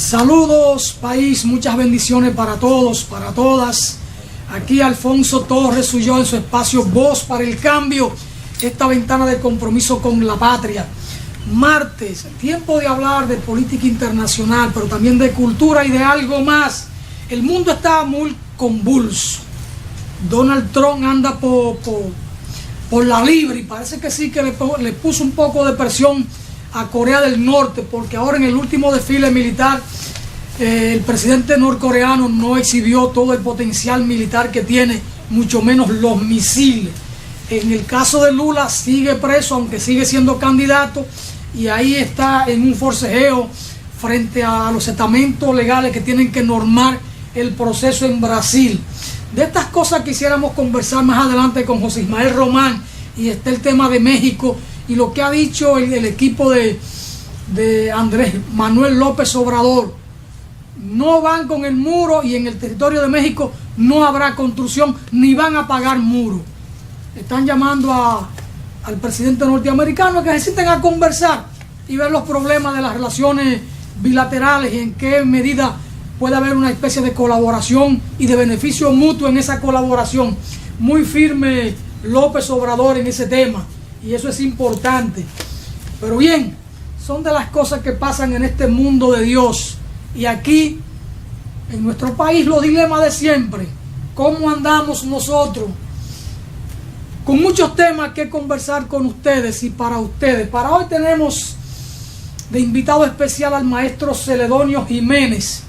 Saludos país, muchas bendiciones para todos, para todas. Aquí Alfonso Torres soy yo en su espacio Voz para el Cambio, esta ventana de compromiso con la patria. Martes, tiempo de hablar de política internacional, pero también de cultura y de algo más. El mundo está muy convulso. Donald Trump anda por la libre y parece que sí que le puso un poco de presión a Corea del Norte, porque ahora en el último desfile militar el presidente norcoreano no exhibió todo el potencial militar que tiene, mucho menos los misiles. En el caso de Lula sigue preso, aunque sigue siendo candidato, y ahí está en un forcejeo frente a los estamentos legales que tienen que normar el proceso en Brasil. De estas cosas quisiéramos conversar más adelante con José Ismael Román, y está el tema de México y lo que ha dicho el equipo de Andrés Manuel López Obrador. No van con el muro y en el territorio de México no habrá construcción ni van a pagar muro. Están llamando al presidente norteamericano a que se sienten a conversar y ver los problemas de las relaciones bilaterales y en qué medida puede haber una especie de colaboración y de beneficio mutuo en esa colaboración. Muy firme López Obrador en ese tema, y eso es importante. Pero bien, son de las cosas que pasan en este mundo de Dios. Y aquí, en nuestro país, los dilemas de siempre. ¿Cómo andamos nosotros? Con muchos temas que conversar con ustedes y para ustedes. Para hoy tenemos de invitado especial al maestro Celedonio Jiménez,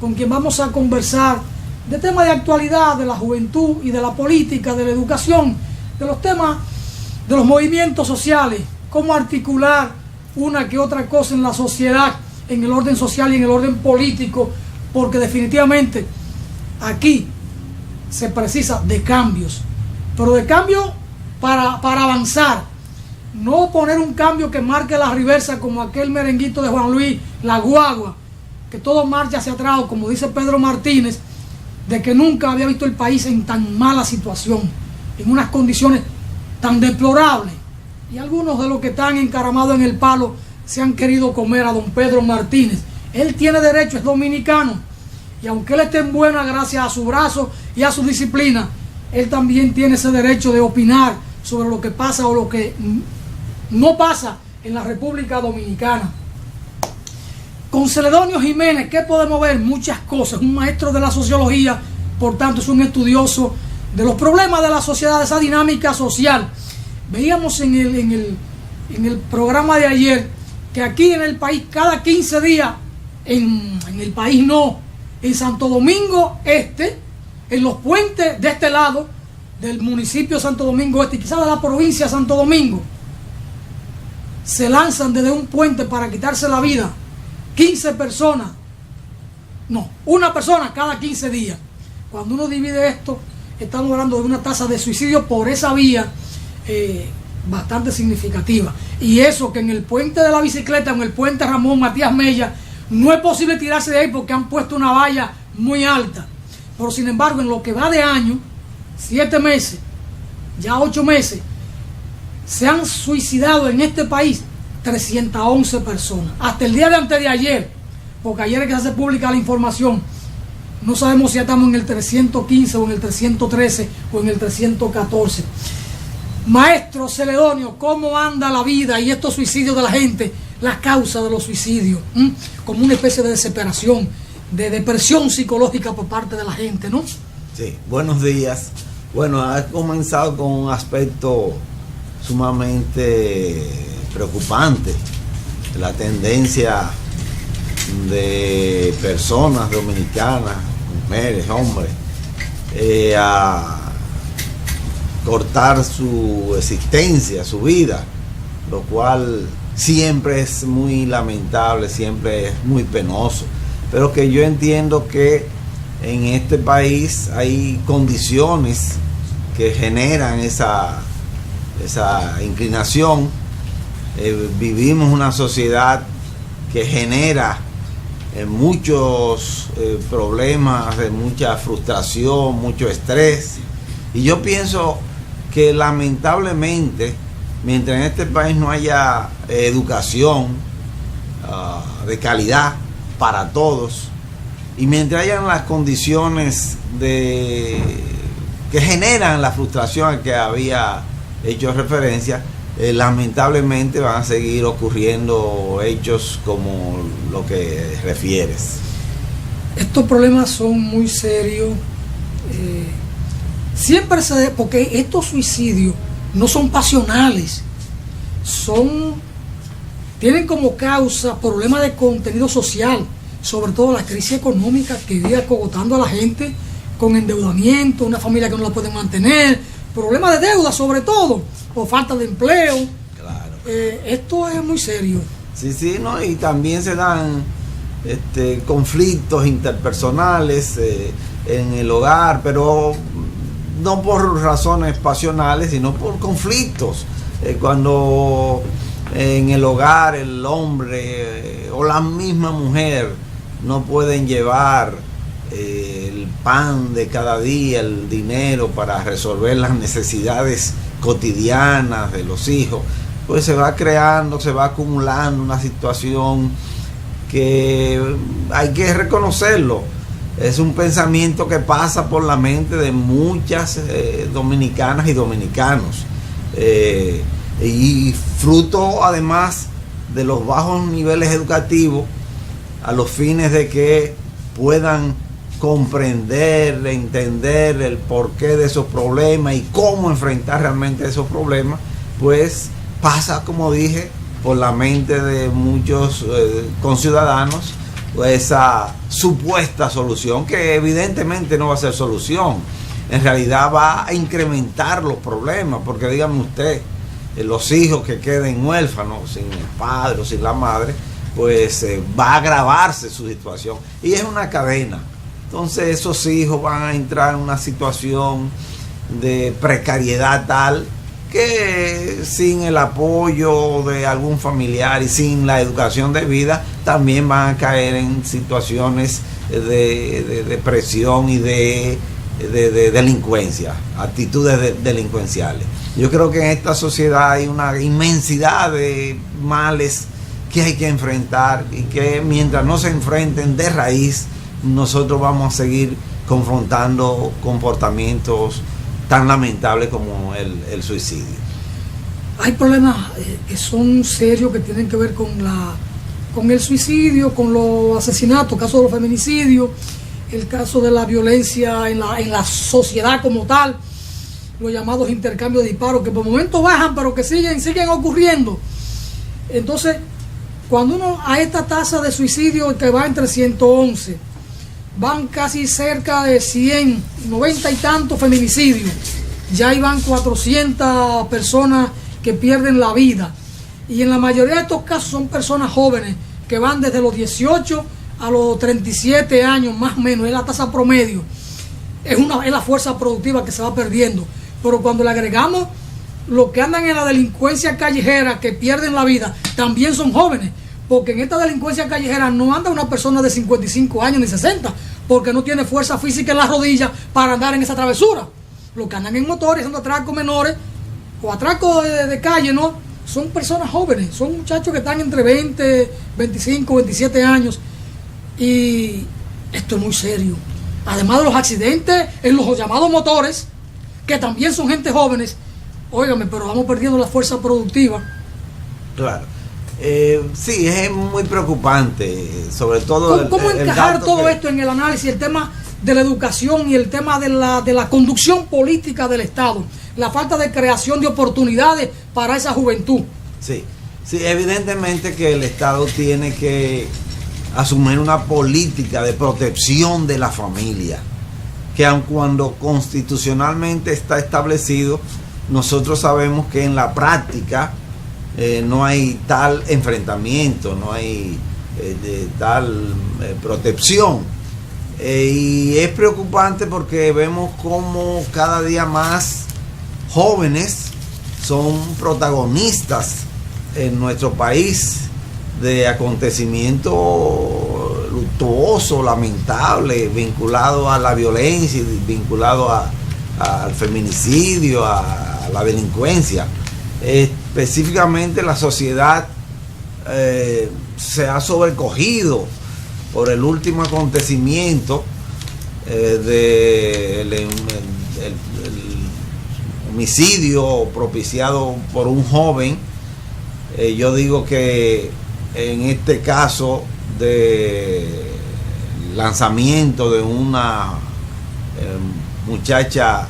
con quien vamos a conversar de temas de actualidad, de la juventud y de la política, de la educación, de los temas de los movimientos sociales, cómo articular una que otra cosa en la sociedad, en el orden social y en el orden político, porque definitivamente aquí se precisa de cambios, pero de cambios para avanzar, no poner un cambio que marque la reversa como aquel merenguito de Juan Luis, La Guagua, que todo marcha hacia atrás, como dice Pedro Martínez, de que nunca había visto el país en tan mala situación, en unas condiciones tan deplorables, y algunos de los que están encaramados en el palo se han querido comer a don Pedro Martínez. Él tiene derecho, es dominicano, y aunque él esté en buena gracias a su brazo y a su disciplina, él también tiene ese derecho de opinar sobre lo que pasa o lo que no pasa en la República Dominicana. Con Celedonio Jiménez, ¿qué podemos ver? Muchas cosas. Un maestro de la sociología, por tanto es un estudioso de los problemas de la sociedad, de esa dinámica social. Veíamos en el programa de ayer que aquí en el país, cada 15 días, en el país no, en Santo Domingo Este, en los puentes de este lado del municipio de Santo Domingo Este, y quizás de la provincia de Santo Domingo, se lanzan desde un puente para quitarse la vida 15 personas, no, una persona cada 15 días. Cuando uno divide esto, estamos hablando de una tasa de suicidio por esa vía bastante significativa. Y eso que en el puente de la bicicleta, en el puente Ramón Matías Mella, no es posible tirarse de ahí porque han puesto una valla muy alta. Pero sin embargo, en lo que va de año, 7 meses, ya 8 meses, se han suicidado en este país 311 personas. Hasta el día de antes de ayer, porque ayer es que se hace pública la información, no sabemos si ya estamos en el 315 o en el 313 o en el 314. Maestro Celedonio, ¿cómo anda la vida y estos suicidios de la gente? Las causas de los suicidios, como una especie de desesperación, de depresión psicológica por parte de la gente, ¿no? Sí, buenos días. Bueno, ha comenzado con un aspecto sumamente preocupante, la tendencia de personas dominicanas, mujeres, hombres, a cortar su existencia, su vida, lo cual siempre es muy lamentable, siempre es muy penoso, pero que yo entiendo que en este país hay condiciones que generan esa inclinación. Vivimos una sociedad que genera muchos problemas, mucha frustración, mucho estrés, y yo pienso que lamentablemente, mientras en este país no haya educación de calidad, para todos, y mientras hayan las condiciones que generan la frustración a que había hecho referencia, lamentablemente van a seguir ocurriendo hechos como lo que refieres. Estos problemas son muy serios. Siempre porque estos suicidios no son pasionales, tienen como causa problemas de contenido social, sobre todo la crisis económica que viene acogotando a la gente con endeudamiento, una familia que no la puede mantener, problemas de deuda sobre todo, o falta de empleo. Claro. Esto es muy serio. Sí, ¿no? Y también se dan conflictos interpersonales en el hogar, pero no por razones pasionales, sino por conflictos. Cuando en el hogar el hombre o la misma mujer no pueden llevar el pan de cada día, el dinero para resolver las necesidades cotidianas de los hijos, pues se va creando, se va acumulando una situación que hay que reconocerlo. Es un pensamiento que pasa por la mente de muchas dominicanas y dominicanos, y fruto además de los bajos niveles educativos, a los fines de que puedan comprender, entender el porqué de esos problemas y cómo enfrentar realmente esos problemas, pues pasa, como dije, por la mente de muchos conciudadanos esa supuesta solución, que evidentemente no va a ser solución. En realidad va a incrementar los problemas, porque dígame usted, los hijos que queden huérfanos sin el padre o sin la madre, pues va a agravarse su situación, y es una cadena. Entonces esos hijos van a entrar en una situación de precariedad tal que sin el apoyo de algún familiar y sin la educación debida, también van a caer en situaciones de depresión y de delincuencia, actitudes delincuenciales. Yo creo que en esta sociedad hay una inmensidad de males que hay que enfrentar, y que mientras no se enfrenten de raíz, nosotros vamos a seguir confrontando comportamientos tan lamentables como el suicidio. Hay problemas que son serios, que tienen que ver con el suicidio, con los asesinatos, el caso de los feminicidios, el caso de la violencia en la sociedad como tal, los llamados intercambios de disparos, que por momentos bajan, pero que siguen ocurriendo. Entonces, cuando uno a esta tasa de suicidio que va entre 111, van casi cerca de 100, 90 y tantos feminicidios, ya ahí van 400 personas que pierden la vida, y en la mayoría de estos casos son personas jóvenes que van desde los 18 a los 37 años más o menos, es la tasa promedio. Es la fuerza productiva que se va perdiendo. Pero cuando le agregamos los que andan en la delincuencia callejera, que pierden la vida, también son jóvenes, porque en esta delincuencia callejera no anda una persona de 55 años ni 60, porque no tiene fuerza física en las rodillas para andar en esa travesura. Los que andan en motores, haciendo atracos menores o atracos de calle, ¿no? Son personas jóvenes, son muchachos que están entre 20, 25, 27 años, y esto es muy serio. Además de los accidentes en los llamados motores, que también son gente jóvenes, óigame, pero vamos perdiendo la fuerza productiva. Claro. Sí, es muy preocupante, sobre todo ¿Cómo encajar todo esto en el análisis, el tema de la educación y el tema de la conducción política del Estado, la falta de creación de oportunidades para esa juventud? Sí, evidentemente que el Estado tiene que asumir una política de protección de la familia, que aun cuando constitucionalmente está establecido, nosotros sabemos que en la práctica no hay tal enfrentamiento, no hay tal protección, y es preocupante porque vemos como cada día más jóvenes son protagonistas en nuestro país de acontecimientos luctuosos, lamentables, vinculados a la violencia, vinculados al feminicidio, a la delincuencia. Específicamente la sociedad se ha sobrecogido por el último acontecimiento del homicidio propiciado por un joven. Yo digo que en este caso de lanzamiento de una muchacha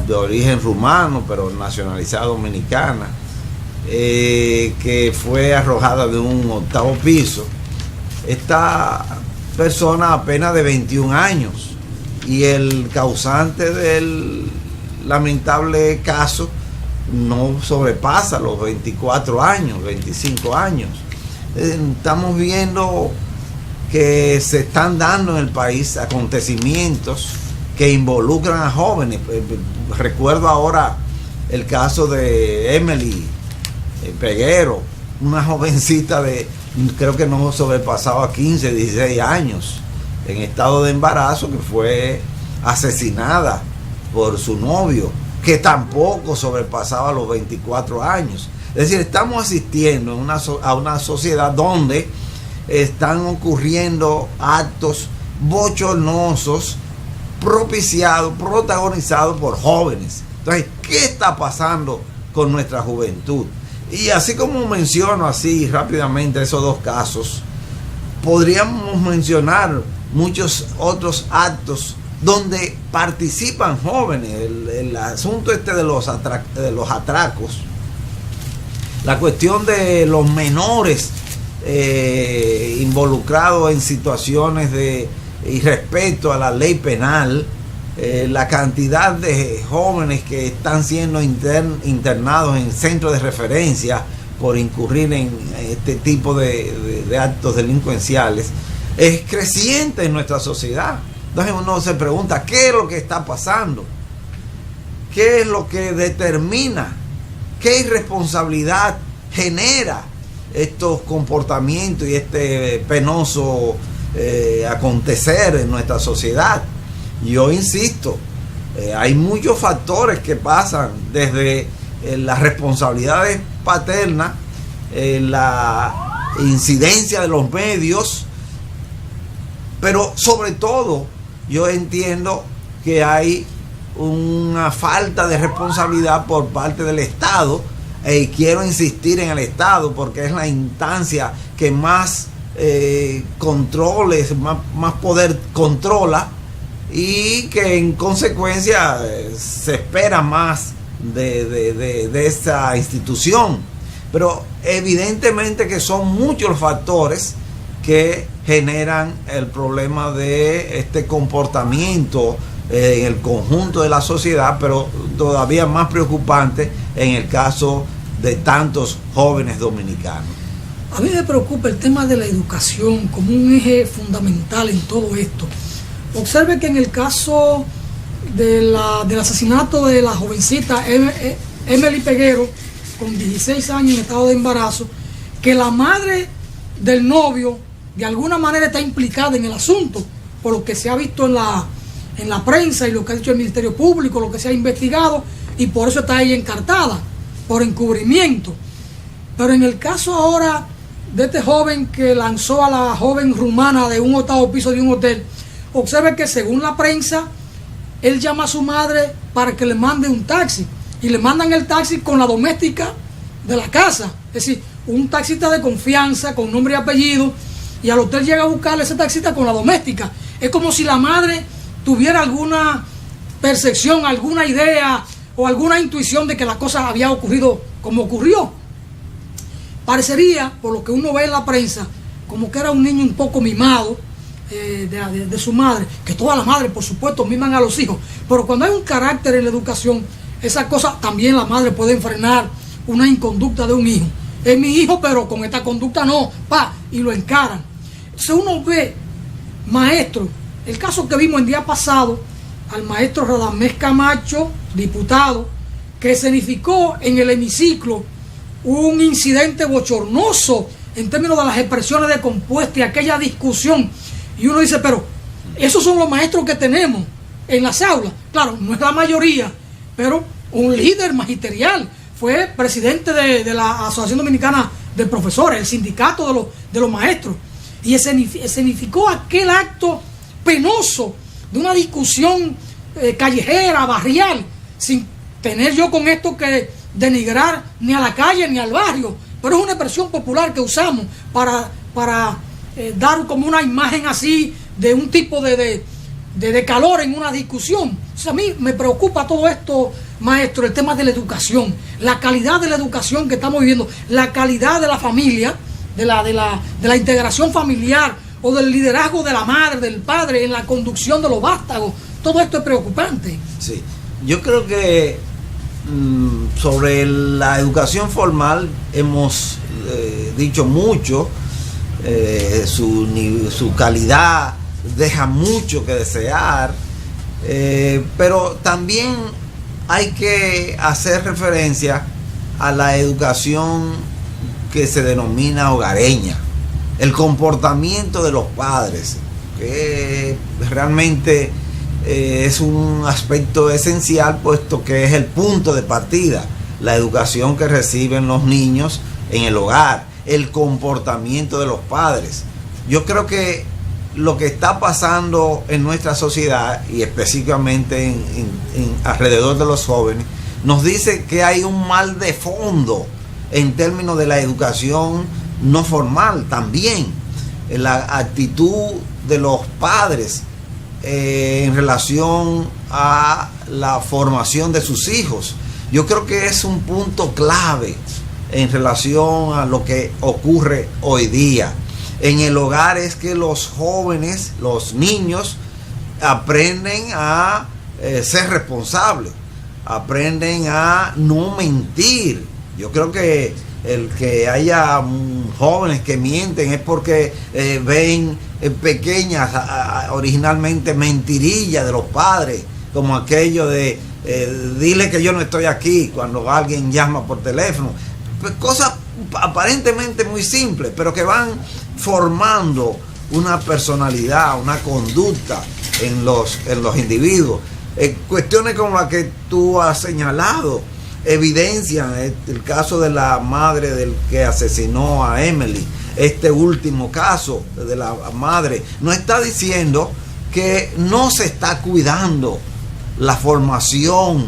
de origen rumano pero nacionalizada dominicana, que fue arrojada de un 8º piso. Esta persona apenas de 21 años, y el causante del lamentable caso no sobrepasa los 24 años, 25 años. Estamos viendo que se están dando en el país acontecimientos que involucran a jóvenes. Recuerdo ahora el caso de Emily Peguero, una jovencita de, creo que no sobrepasaba 15, 16 años, en estado de embarazo, que fue asesinada por su novio, que tampoco sobrepasaba los 24 años. Es decir, estamos asistiendo a una sociedad donde están ocurriendo actos bochornosos protagonizados por jóvenes. Entonces, ¿qué está pasando con nuestra juventud? Y así como menciono así rápidamente esos dos casos, podríamos mencionar muchos otros actos donde participan jóvenes. El asunto de los atracos, la cuestión de los menores involucrados en situaciones de irrespeto a la ley penal, la cantidad de jóvenes que están siendo internados en centros de referencia por incurrir en este tipo de actos delincuenciales, es creciente en nuestra sociedad. Entonces uno se pregunta, ¿qué es lo que está pasando? ¿Qué es lo que determina? ¿Qué irresponsabilidad genera estos comportamientos y este penoso acontecer en nuestra sociedad? Yo insisto, hay muchos factores que pasan desde las responsabilidades paternas, la incidencia de los medios, pero sobre todo yo entiendo que hay una falta de responsabilidad por parte del Estado, y quiero insistir en el Estado porque es la instancia que más controles, más poder controla, y que en consecuencia se espera más de esa institución. Pero evidentemente que son muchos los factores que generan el problema de este comportamiento en el conjunto de la sociedad, pero todavía más preocupante en el caso de tantos jóvenes dominicanos. A mí me preocupa el tema de la educación como un eje fundamental en todo esto. Observe que en el caso del asesinato de la jovencita Emily Peguero, con 16 años en estado de embarazo, que la madre del novio de alguna manera está implicada en el asunto, por lo que se ha visto en la prensa y lo que ha dicho el Ministerio Público, lo que se ha investigado, y por eso está ella encartada, por encubrimiento. Pero en el caso ahora de este joven que lanzó a la joven rumana de un 8º piso de un hotel, observe que según la prensa, él llama a su madre para que le mande un taxi, y le mandan el taxi con la doméstica de la casa, es decir, un taxista de confianza con nombre y apellido, y al hotel llega a buscarle ese taxista con la doméstica. Es como si la madre tuviera alguna percepción, alguna idea o alguna intuición de que la cosa había ocurrido como ocurrió. Parecería, por lo que uno ve en la prensa, como que era un niño un poco mimado de su madre, que todas las madres por supuesto miman a los hijos, pero cuando hay un carácter en la educación, esa cosa también la madre puede frenar una inconducta de un hijo. Es mi hijo, pero con esta conducta no, y lo encaran. Entonces uno ve maestros, el caso que vimos el día pasado, al maestro Radamés Camacho, diputado, que escenificó en el hemiciclo un incidente bochornoso en términos de las expresiones de compuesta y aquella discusión. Y uno dice, pero esos son los maestros que tenemos en las aulas. Claro, no es la mayoría, pero un líder magisterial. Fue presidente de la Asociación Dominicana de Profesores, el sindicato de los maestros. y escenificó aquel acto penoso de una discusión callejera, barrial, sin tener yo con esto que denigrar ni a la calle ni al barrio, pero es una expresión popular que usamos para dar como una imagen así de un tipo de calor en una discusión. O sea, a mí me preocupa todo esto, maestro, el tema de la educación, la calidad de la educación que estamos viviendo, la calidad de la familia, de la integración familiar o del liderazgo de la madre, del padre en la conducción de los vástagos. Todo esto es preocupante. Sí, yo creo que sobre la educación formal dicho mucho. Su calidad deja mucho que desear, pero también hay que hacer referencia a la educación que se denomina hogareña, el comportamiento de los padres, que realmente es un aspecto esencial, puesto que es el punto de partida, la educación que reciben los niños en el hogar, el comportamiento de los padres. Yo creo que lo que está pasando en nuestra sociedad, y específicamente alrededor de los jóvenes, nos dice que hay un mal de fondo en términos de la educación no formal también, la actitud de los padres en relación a la formación de sus hijos. Yo creo que es un punto clave en relación a lo que ocurre hoy día. En el hogar es que los jóvenes, los niños, aprenden a ser responsables, aprenden a no mentir. Yo creo que el que haya jóvenes que mienten es porque ven pequeñas, originalmente mentirillas de los padres, como aquello de dile que yo no estoy aquí cuando alguien llama por teléfono. Pues cosas aparentemente muy simples, pero que van formando una personalidad, una conducta en los individuos. Cuestiones como las que tú has señalado evidencian el caso de la madre del que asesinó a Emily. Este último caso de la madre nos está diciendo que no se está cuidando la formación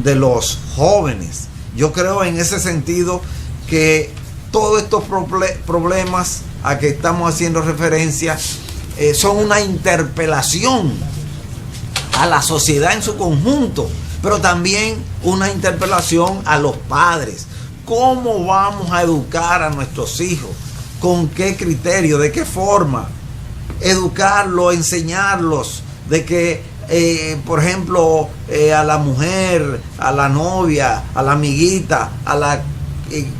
de los jóvenes. Yo creo en ese sentido que todos estos problemas a que estamos haciendo referencia son una interpelación a la sociedad en su conjunto, pero también una interpelación a los padres. ¿Cómo vamos a educar a nuestros hijos? ¿Con qué criterio? ¿De qué forma? Educarlos, enseñarlos de que por ejemplo, a la mujer, a la novia, a la amiguita, a la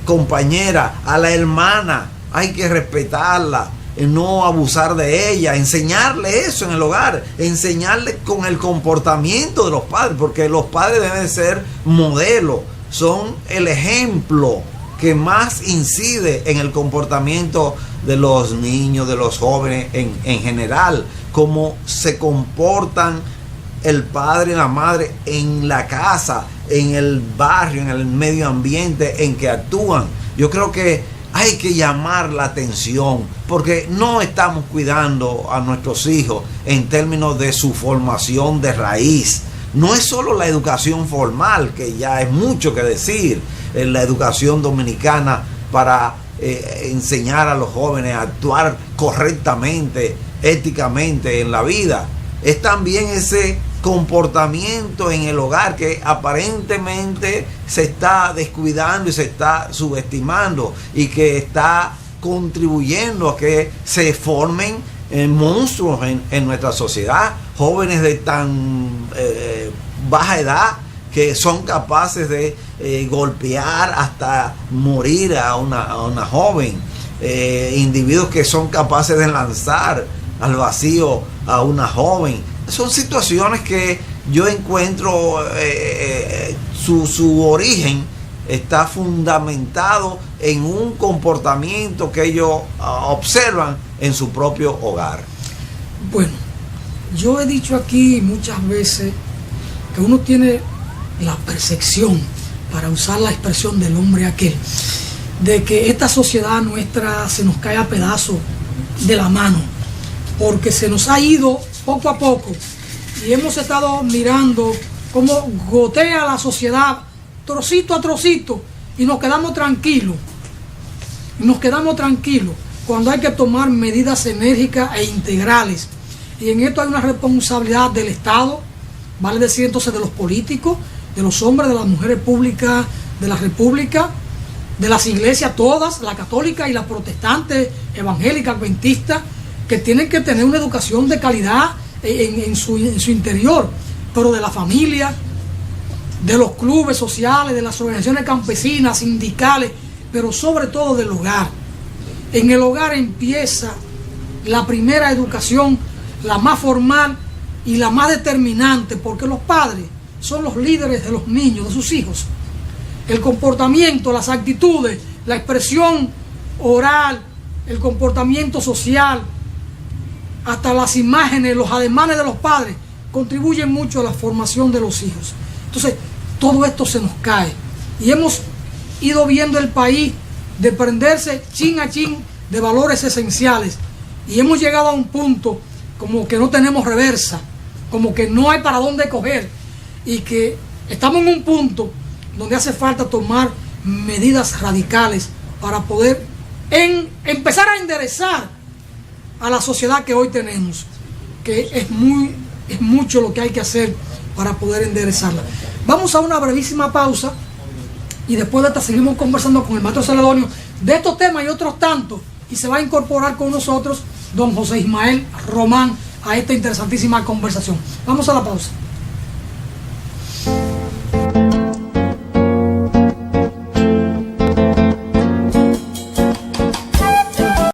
compañera, a la hermana, hay que respetarla, no abusar de ella, enseñarle eso en el hogar, enseñarle con el comportamiento de los padres, porque los padres deben ser modelos, son el ejemplo que más incide en el comportamiento de los niños, de los jóvenes en general, cómo se comportan el padre y la madre en la casa, en el barrio, en el medio ambiente en que actúan. Yo creo que hay que llamar la atención, porque no estamos cuidando a nuestros hijos en términos de su formación de raíz. No es solo la educación formal, que ya es mucho que decir, en la educación dominicana para enseñar a los jóvenes a actuar correctamente, éticamente en la vida. Es también ese comportamiento en el hogar que aparentemente se está descuidando y se está subestimando, y que está contribuyendo a que se formen monstruos en nuestra sociedad, jóvenes de tan baja edad que son capaces de golpear hasta morir a una joven, individuos que son capaces de lanzar al vacío a una joven. Son situaciones que yo encuentro su origen está fundamentado en un comportamiento que ellos observan en su propio hogar. Bueno, yo he dicho aquí muchas veces que uno tiene la percepción, para usar la expresión del hombre aquel, de que esta sociedad nuestra se nos cae a pedazos de la mano, porque se nos ha ido poco a poco y hemos estado mirando cómo gotea la sociedad trocito a trocito y nos quedamos tranquilos. Cuando hay que tomar medidas enérgicas e integrales. Y en esto hay una responsabilidad del Estado, vale decir entonces de los políticos, de los hombres, de las mujeres públicas de la República, de las iglesias todas, la católica y la protestante, evangélica, adventista, que tienen que tener una educación de calidad en su interior, pero de la familia, de los clubes sociales, de las organizaciones campesinas, sindicales, pero sobre todo del hogar. En el hogar empieza la primera educación, la más formal y la más determinante, porque los padres son los líderes de los niños, de sus hijos. El comportamiento, las actitudes, la expresión oral, el comportamiento social, hasta las imágenes, los ademanes de los padres, contribuyen mucho a la formación de los hijos. Entonces, todo esto se nos cae. Y hemos ido viendo el país desprenderse chin a chin de valores esenciales. Y hemos llegado a un punto como que no tenemos reversa, como que no hay para dónde coger. Y que estamos en un punto donde hace falta tomar medidas radicales para poder empezar a enderezar a la sociedad que hoy tenemos, que es mucho lo que hay que hacer para poder enderezarla. Vamos a una brevísima pausa y después de esta seguimos conversando con el maestro Celedonio de estos temas y otros tantos, y se va a incorporar con nosotros don José Ismael Román a esta interesantísima conversación. Vamos a la pausa.